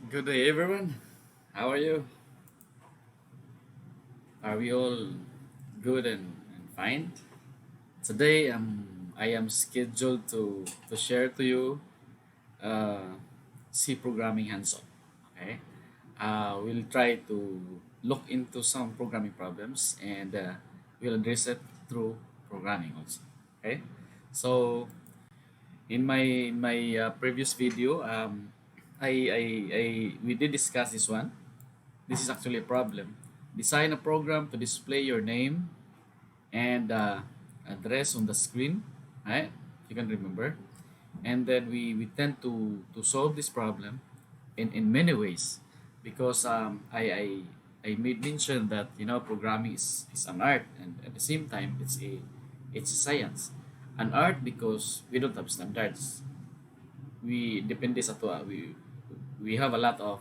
Good day, everyone. How are you? Are we all good and fine? Today, I am scheduled to share to you uh, C programming hands-on. Okay, we'll try to look into some programming problems and we'll address it through programming also. Okay, so in my previous video, I we did discuss this one. This is actually a problem. Design a program to display your name and address on the screen, right? You can remember. And then we tend to solve this problem in many ways because I made mention that programming is an art and at the same time it's a science. An art because we don't have standards. We depend this at we have a lot of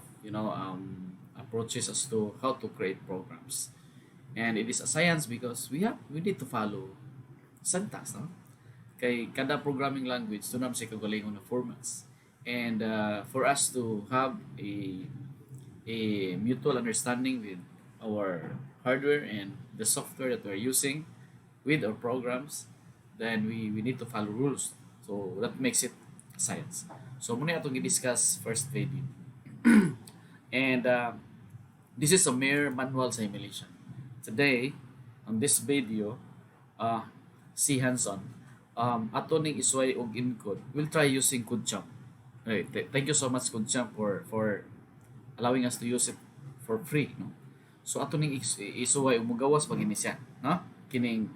approaches as to how to create programs, and it is a science because we need to follow syntax, no? Kay kada programming language doon naman sa kagalingon na formats, and for us to have a mutual understanding with our hardware and the software that we're using with our programs, then we need to follow rules. So that makes it science. So muna itong i-discuss first video. And this is a mere manual simulation. Today, on this video, uh, see hands-on. Ato ning isway og encode. We'll try using CodeChamp. Okay, thank you so much CodeChamp for allowing us to use it for free, no? So ato ning isuway umugawas pag ini siya, no? Kining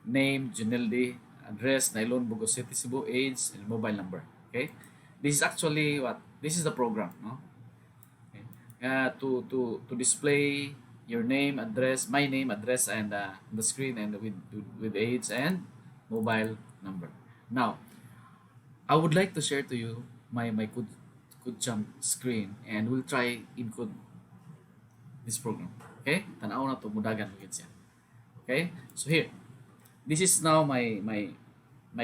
name, Juneldi, address, Nailon, Bugo City, Cebu, age, and mobile number. Okay? This is actually what? This is the program, no? Okay. To display your name, address, my name, address, and the screen, and with age and mobile number. Now, I would like to share to you my could jump screen, and we'll try include this program. Okay? Tanaw na to mudagan mo siya. Okay? So here, this is now my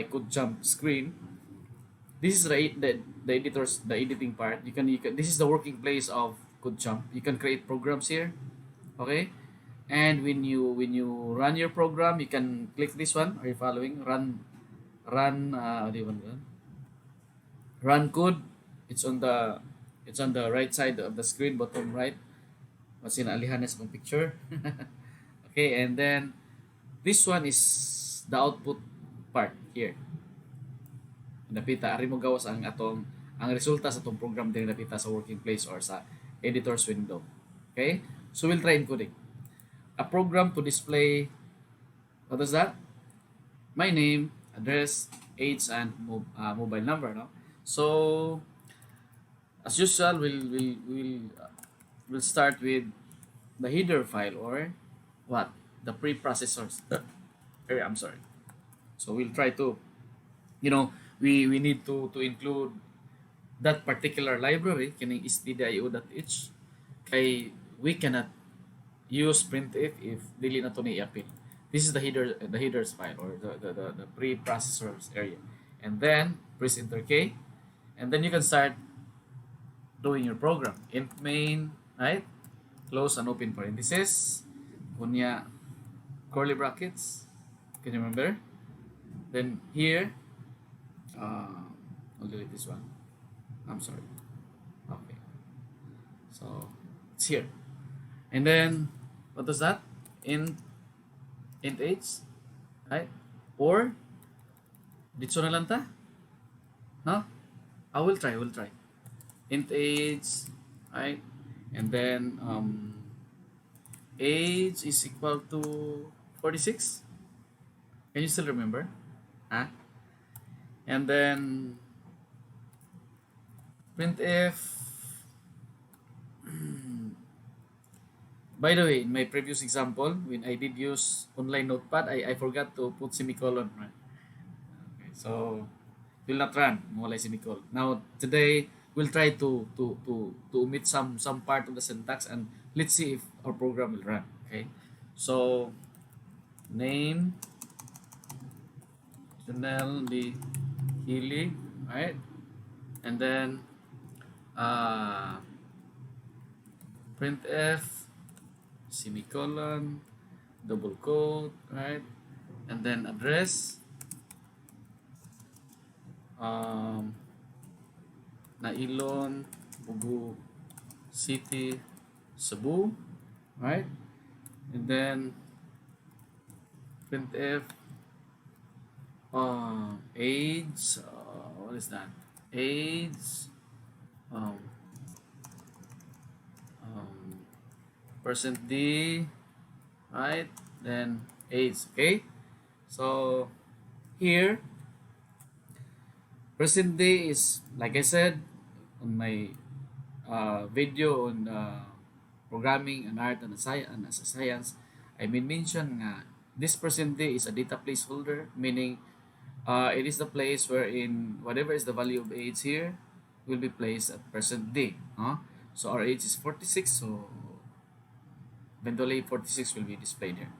code jump screen. This is the editors the editing part. You can this is the working place of code jump. You can create programs here. Okay? And when you run your program, you can click this one. Are you following? Run what do you want? Run code. It's on the right side of the screen, bottom right. What's in alihanes ng picture? Okay, and then this one is the output part here. Napita ari mo gawas ang resulta sa atong program din napita sa working place or sa editor's window. Okay? So we'll try encoding. A program to display, what is that? My name, address, age, and mobile number. No? So as usual, we'll start with the header file or what? The preprocessors. I'm sorry. So we'll try to, we need to include that particular library, kining stdio.h, kay we cannot use printf if dili na to ni i-append. This is the headers file or the preprocessors area. And then press enter K, and then you can start doing your program. Int main, right? Close and open parenthesis. Kunya curly brackets. Can you remember? Then here, I'll delete this one. I'm sorry. Okay. So it's here. And then what was that? Int h, right? Or dito na lang ta? No? I will try. Int age, right? And then age is equal to 46. Can you still remember? Huh? And then printf. By the way, in my previous example, when I did use online notepad, I forgot to put semicolon. Right? Okay, so will not run mulai semicolon. Now today we'll try to omit some part of the syntax, and let's see if our program will run. Okay, so name Janelle the Healy, right? And then uh, printf semicolon double quote, right? And then address, um, Nailon, Bugu City, Cebu, right? And then printf age, what is that? Age, um, um, percent D, right? Then age, okay? So here, present day is, like I said, on my video on programming and art and as a science, I may mention nga this present day is a data placeholder, meaning it is the place wherein whatever is the value of age here will be placed at present day. Huh? So our age is 46, so eventually 46 will be displayed here.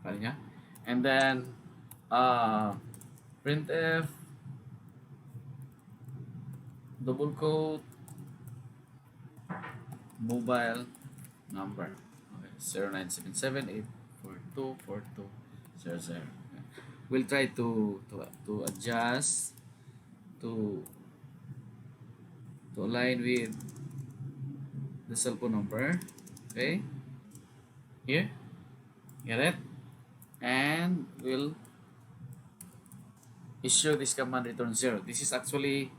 Kaya niya? And then uh, printf double quote mobile number. Okay, 0977842420. We'll try to adjust to align with the cell phone number. Okay, here, get it, and we'll issue this command return 0. This is actually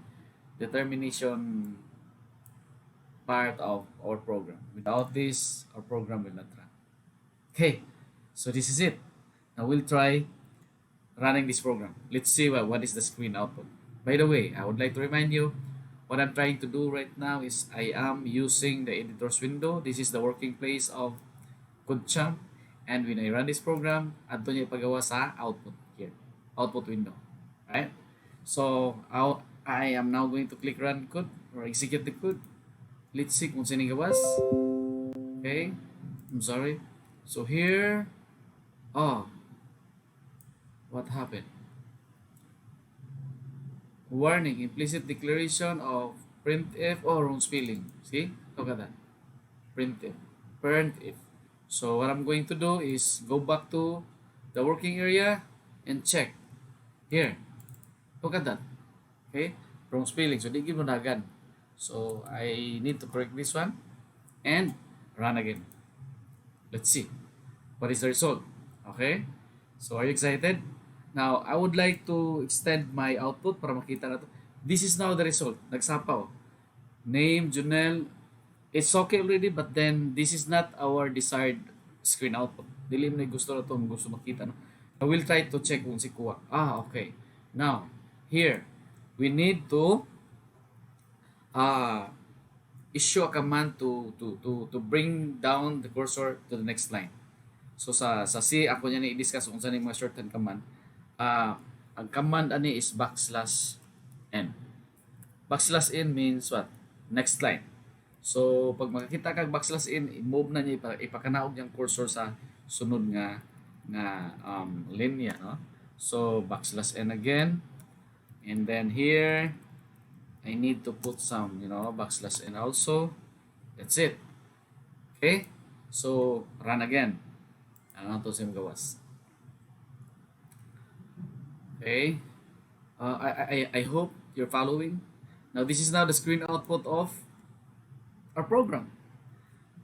the termination part of our program. Without this, our program will not run. Okay, so this is it. Now we'll try running this program. Let's see what is the screen output. By the way, I would like to remind you what I'm trying to do right now is I am using the editor's window. This is the working place of CodeChamp. And when I run this program, ato niya ipagawa sa output here. Output window. Right? So, I am now going to click run code or execute the code. Let's see kung sino gawas. Okay. I'm sorry. So here, oh, what happened? Warning, implicit declaration of printf. Oh, wrong spelling. See? Look at that. Printf. Printf. So what I'm going to do is go back to the working area and check. Here. Look at that. Okay? Wrong spelling. So di mo nagan. So I need to correct this one and run again. Let's see. What is the result? Okay? So are you excited? Now, I would like to extend my output para makita na to. This is now the result. Nagsapaw. Name, Junel. It's okay already, but then this is not our desired screen output. Dili mo na gusto na to, gusto makita. No? I will try to check kung si Kuwa. Okay. Now, here, we need to uh, issue a command to bring down the cursor to the next line. So sa C ako niya ni i-discuss kung saan yung mga shorthand command. Ang command ani is \n. \n means what? Next line. So pag makakita kag \n, i-move na niya ipakanaog yung cursor sa sunod nga linya, no? So \n again. And then here I need to put some, \n also. That's it. Okay? So run again. Ano to sa gawas? Okay. I hope you're following. Now this is now the screen output of our program.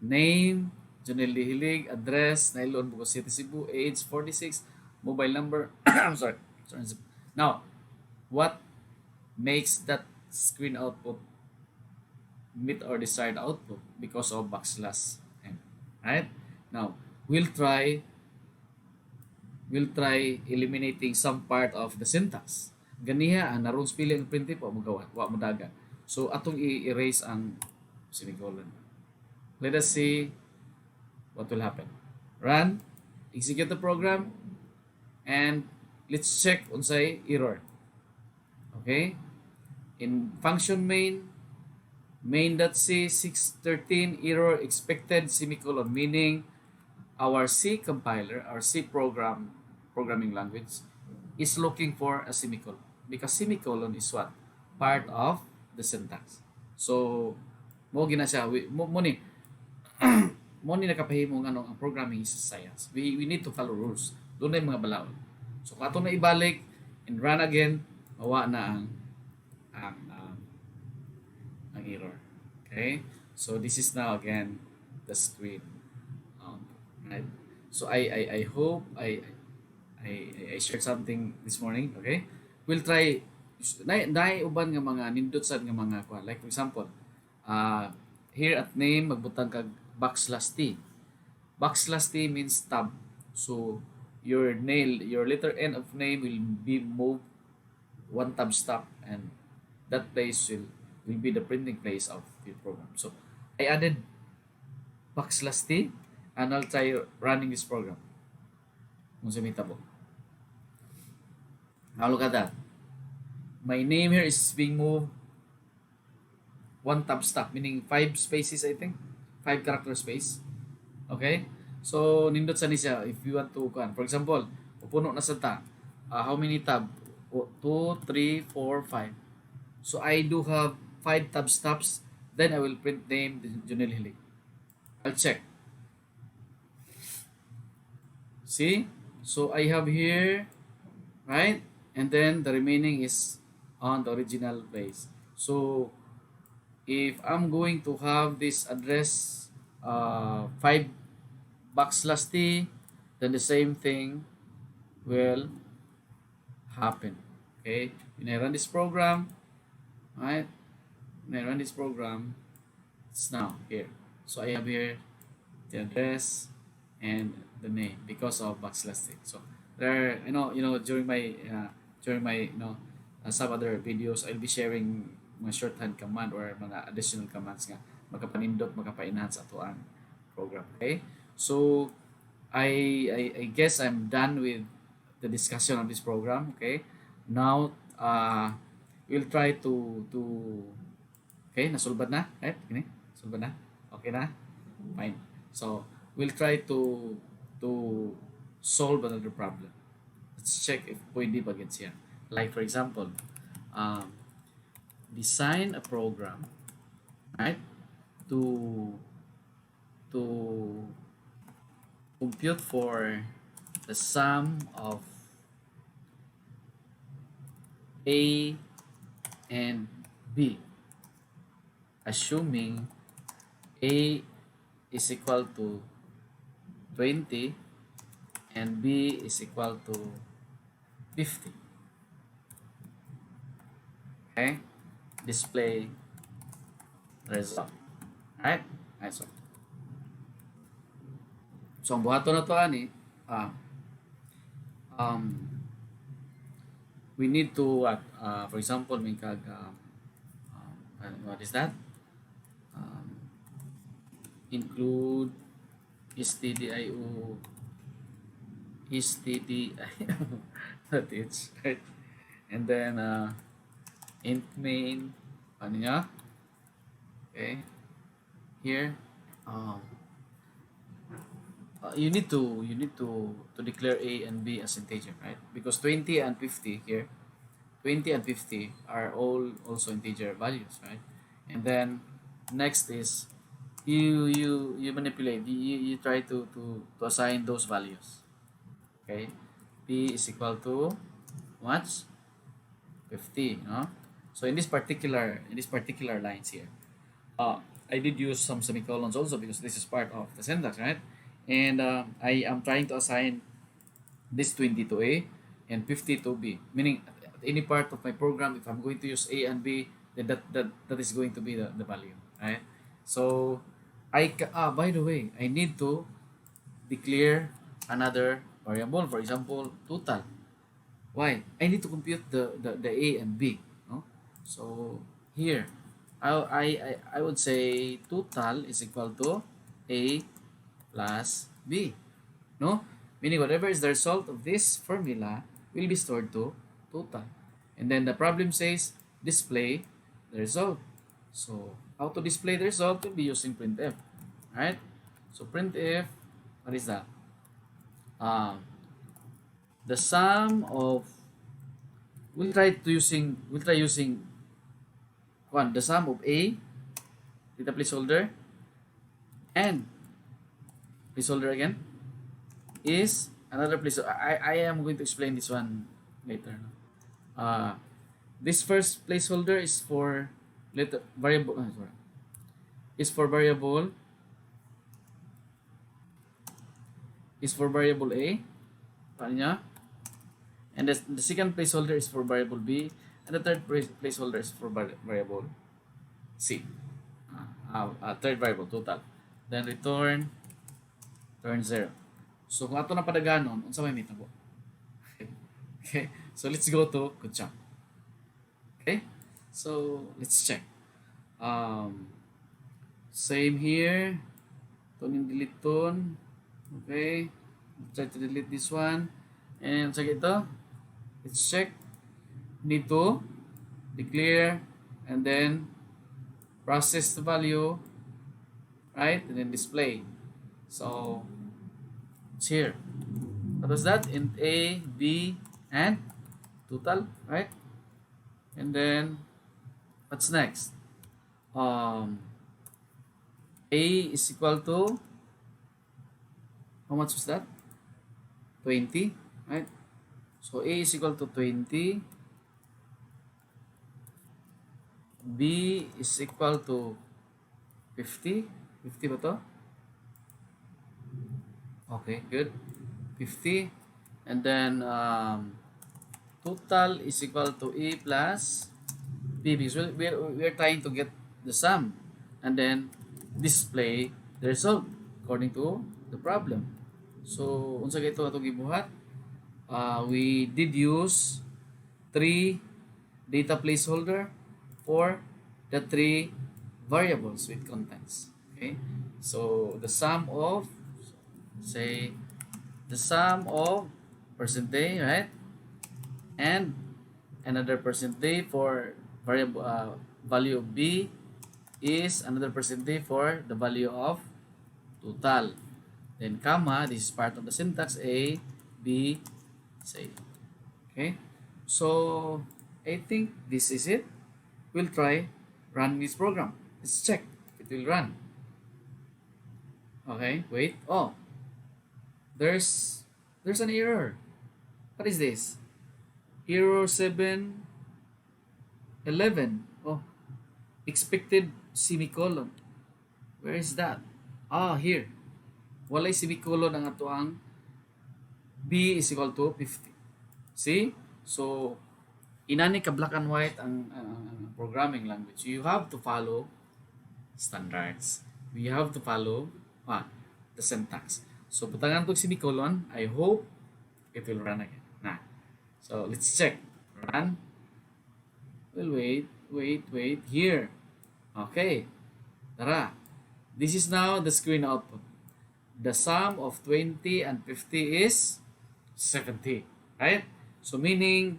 Name, Jonel Lihilig, address, Nailon, Bugo City, Cebu, age 46, mobile number. I'm sorry. Now, what makes that screen output meet our desired output? Because of \n. Right? Now, we'll try eliminating some part of the syntax. Ganiha ang narong spelling printf wa mo daga. So atong i-erase ang semicolon. Let us see what will happen. Run, execute the program, and let's check unsay error. Okay? In function main.c 613 error expected semicolon, meaning our C compiler, our C programming language is looking for a semicolon because semicolon is what? Part of the syntax. So mo gina siya mo ni mo ni nakapahimo nga ang programming is science. We need to follow rules. Doon na yung mga balaod. So kung ato na ibalik and run again, mawa na ang, um, ang error. Okay? So this is now again the screen. Um, right? So I hope I shared something this morning. Okay? We'll try na uban nga mga nindot sad nga mga kuha. Like for example, uh, here at name magbutang kag backslash t. Backslash t means tab. So your letter N of name will be moved one tab stop, and that place will be the printing place of your program. So I added backslash t, and I'll try running this program. Kung sumitabo. Now look at that. My name here is being moved one tab stop, meaning five spaces, I think. Five character space. Okay? So, nindot sa ni siya if you want to, for example, pupuno na sa ta. How many tab? 2, 3, 4, 5. So, I do have 5 tab stops. Then, I will print name Junel Hilig. I'll check. See? So, I have here, right? And then, the remaining is on the original place. So, if I'm going to have this address 5 backslash t, then the same thing will happen. Okay, when I run this program, right? When I run this program, it's now here. So I have here the address and the name because of backslash t. So there, during my some other videos, I'll be sharing mga shorthand command or mga additional commands nga makapanindot, makapa-enhance ato ang program. Okay? So I guess I'm done with the discussion of this program. Okay? Now we'll try to okay, nasulbad na? Right? Gini? Sulbad na? Okay na? Fine. So we'll try to solve another problem. Let's check if pwede ba gets yan. Like for example, um, design a program, right, to to compute for the sum of A and B, assuming A is equal to 20 and B is equal to 50. Okay? Display result. Right? Right, so ang buhaton na to ani, um, we need to for example may kag what is that? Include stdio that is right, and then int main ano niya, okay, here you need to declare A and B as integer, right? Because 20 and 50 here, 20 and 50 are all also integer values, right? And then next is you manipulate, you try to assign those values. Okay, P is equal to what? 50, no? So in this particular lines here, I did use some semicolons also because this is part of the syntax, right? And I am trying to assign this 20 to A and 50 to B, meaning at any part of my program, if I'm going to use A and B, then that is going to be the value, right? So by the way, I need to declare another variable, for example total. Why? I need to compute the A and B, no? So here I would say total is equal to A plus B, no? Meaning whatever is the result of this formula will be stored to total. And then the problem says display the result. So how to display the result will be using printf, right? So printf, what is that? The sum of, we'll try using one, the sum of A, data placeholder, and placeholder again is another placeholder. I am going to explain this one later. Uh, this first placeholder is for letter variable. Sorry, is for variable A. Paano niya? And the second placeholder is for variable B, and the third placeholder is for variable C. Third variable total. Then return 0. So kung ato na padaganon, unsa may mitabo? Okay. So let's go to good job. Okay. So let's check. Um, Same here. Ito yung delete ton. Okay. Try to delete this one. And check ito. Let's check. Need to declare and then process the value, right? And then display. So it's here. What was that? Int A, B, and total, right? And then what's next? A is equal to, how much was that? 20, right? So A is equal to 20. B is equal to 50. 50 ba to? Okay, good. 50. And then total is equal to A plus B because we're trying to get the sum and then display the result according to the problem. So, unsa kay ito atong gibuhat? We did use 3 data placeholder for the 3 variables with contents. Okay? So, the sum of, say, the sum of percentage, right? And another percentage for variable value of B is another percentage for the value of total. Then comma, this is part of the syntax A, B, C. Okay? So, I think this is it. We'll try run this program. Let's check if it will run. Okay, wait. Oh, there's an error. What is this? Error 711. Oh, expected semicolon. Where is that? Here. Walay semicolon ang ato ang B is equal to 50. See? So, inani ka black and white ang programming language. You have to follow standards. We have to follow the syntax. So, butangan itong semicolon. I hope it will run again. So, let's check. Run. Well, wait. Here. Okay. Tara. This is now the screen output. The sum of 20 and 50 is 70. Right? So, meaning,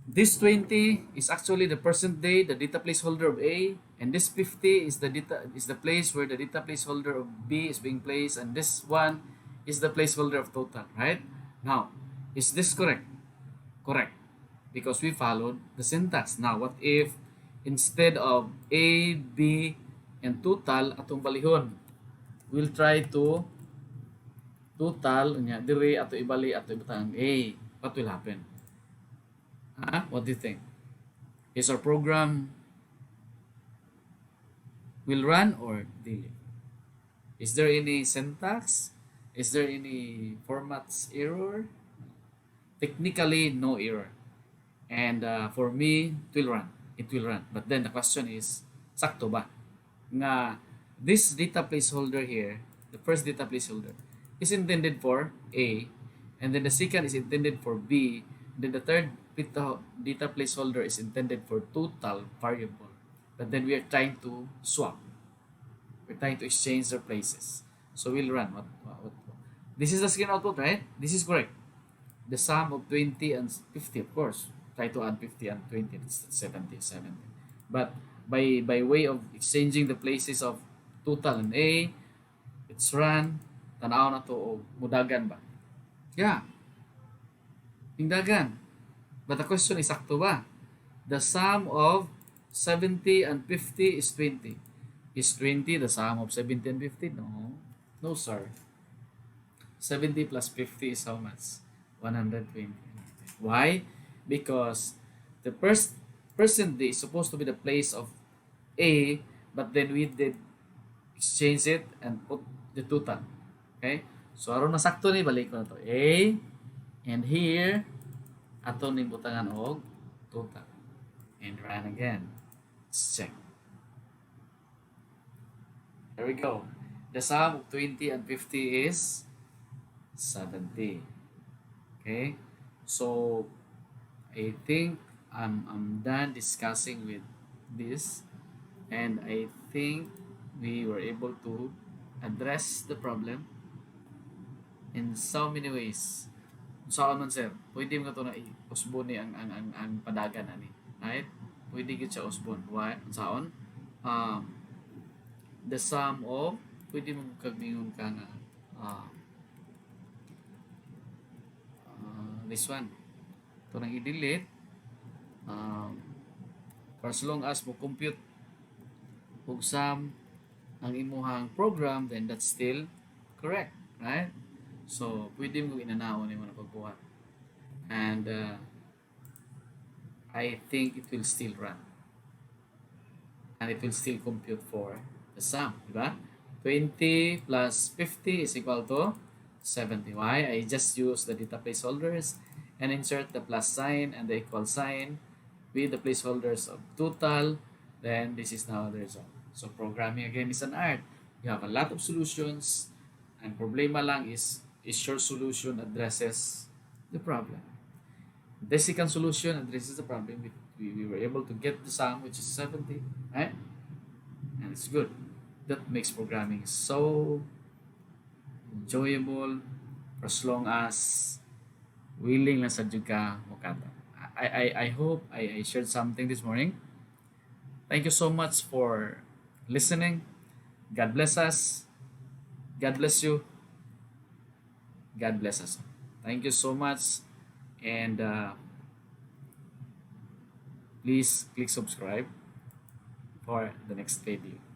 this 20 is actually the percentage, the data placeholder of A, and this 50 is the place where the data placeholder of B is being placed, and this one is the placeholder of total, right? Now, is this correct? Correct. Because we followed the syntax. Now, what if instead of A, B, and total atong balihon, we'll try to total nya dire ato ibali ato ibutang A. What will happen? What do you think? Is our program will run or delete? Is there any syntax? Is there any formats error? Technically, no error. And for me, it will run. It will run. But then the question is, sakto ba? Nga, this data placeholder here, the first data placeholder, is intended for A, and then the second is intended for B, and then the third data placeholder is intended for total variable. But then we are trying to swap. We're trying to exchange their places. So we'll run. What? This is the screen output, right? This is correct. The sum of 20 and 50, of course. Try to add 50 and 20, it's 70. But by way of exchanging the places of total and A, it's run. Tanaw na to o mudagan ba? Yeah. Dagan. But the question is, sakto ba? The sum of 70 and 50 is 20. Is 20 the sum of 70 and 50? No. No, sir. 70 plus 50 is how much? 120. Why? Because the first percent is supposed to be the place of A, but then we did exchange it and put the total. Okay? So, aron masakto ni, balik ko na to. A, and here, ato ni butangan og total. And run again. Let's check. There we go. The sum of 20 and 50 is 70. Okay? So, I think I'm done discussing with this, and I think we were able to address the problem in so many ways. Saan man sir, pwede mo to na i-usbon ni ang padagan ani. Right? Pwede gid siya usbon. Why? Saan? Um, the sum of pwede mo kagmingon ka nga uh, this one. Ito nang i-delete um, for as long as mo compute og sum ang imuhang program, then that's still correct, right? So, pwede mo inanawon mo na pagbuhat. And I think it will still run. And it will still compute for the sum, di ba? 20 plus 50 is equal to 70. Why? I just use the data placeholders and insert the plus sign and the equal sign with the placeholders of total. Then this is now the result. So programming again is an art. You have a lot of solutions, and problema lang is your solution addresses the problem. The second solution addresses the problem. We were able to get the sum, which is 70, right? And it's good. That makes programming so enjoyable for as long as willing lang sa ka mukata. I hope I shared something this morning. Thank you so much for listening. God bless us. God bless you. God bless us. Thank you so much. And please click subscribe for the next video.